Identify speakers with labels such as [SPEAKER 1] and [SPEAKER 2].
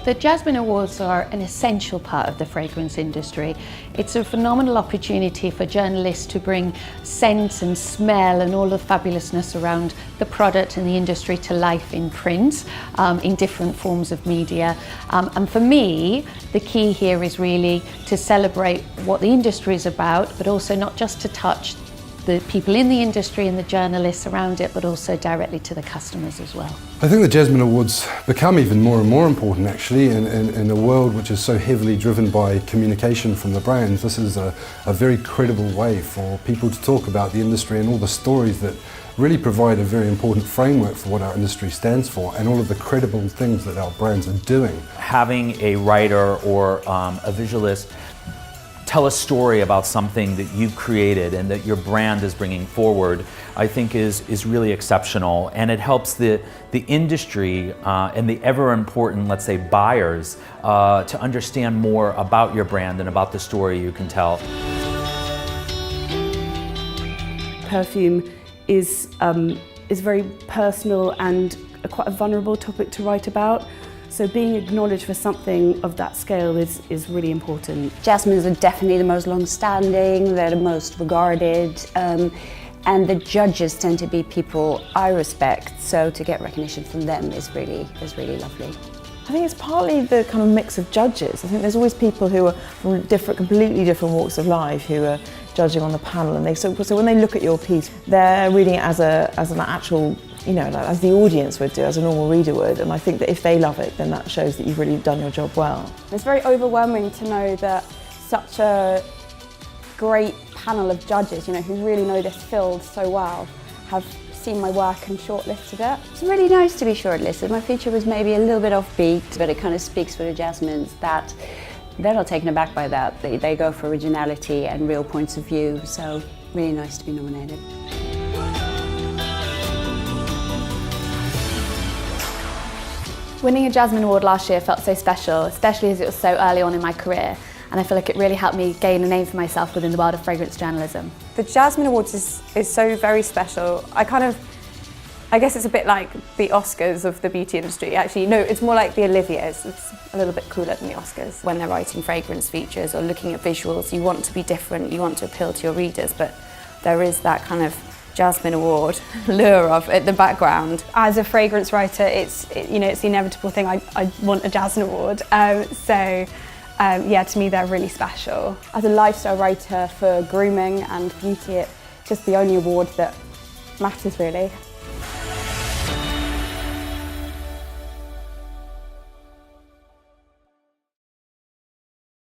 [SPEAKER 1] The Jasmine Awards are an essential part of the fragrance industry. It's a phenomenal opportunity for journalists to bring scent and smell and all the fabulousness around the product and the industry to life in print, in different forms of media. And for me, the key here is really to celebrate what the industry is about, but also not just to touch the people in the industry and the journalists around it, but also directly to the customers as well.
[SPEAKER 2] I think the Jasmine Awards become even more and more important actually in a world which is so heavily driven by communication from the brands. This is a very credible way for people to talk about the industry and all the stories that really provide a very important framework for what our industry stands for and all of the credible things that our brands are doing.
[SPEAKER 3] Having a writer or a visualist tell a story about something that you've created and that your brand is bringing forward, I think is really exceptional, and it helps the industry and the ever important, let's say, buyers to understand more about your brand and about the story you can tell.
[SPEAKER 4] Perfume is very personal and quite a vulnerable topic to write about. So being acknowledged for something of that scale is really important.
[SPEAKER 5] Jasmines are definitely the most long-standing, they're the most regarded, and the judges tend to be people I respect, so to get recognition from them is really lovely.
[SPEAKER 6] I think it's partly the kind of mix of judges. I think there's always people who are from completely different walks of life who are judging on the panel, and so when they look at your piece, they're reading it as an actual, you know, like, as the audience would do, as a normal reader would, and I think that if they love it, then that shows that you've really done your job well.
[SPEAKER 7] It's very overwhelming to know that such a great panel of judges, you know, who really know this field so well, have seen my work and shortlisted it.
[SPEAKER 5] It's really nice to be shortlisted. My feature was maybe a little bit offbeat, but it kind of speaks for the Jasmines that they're not taken aback by that. They go for originality and real points of view, so really nice to be nominated.
[SPEAKER 8] Winning a Jasmine Award last year felt so special, especially as it was so early on in my career, and I feel like it really helped me gain a name for myself within the world of fragrance journalism.
[SPEAKER 7] The Jasmine Awards is so very special. I guess it's a bit like the Oscars of the beauty industry. Actually, no, it's more like the Oliviers. It's a little bit cooler than the Oscars. When they're writing fragrance features or looking at visuals, you want to be different, you want to appeal to your readers, but there is that kind of Jasmine Award lure of at the background. As a fragrance writer, it's the inevitable thing. I want a Jasmine Award. Yeah, to me they're really special. As a lifestyle writer for grooming and beauty, it's just the only award that matters really.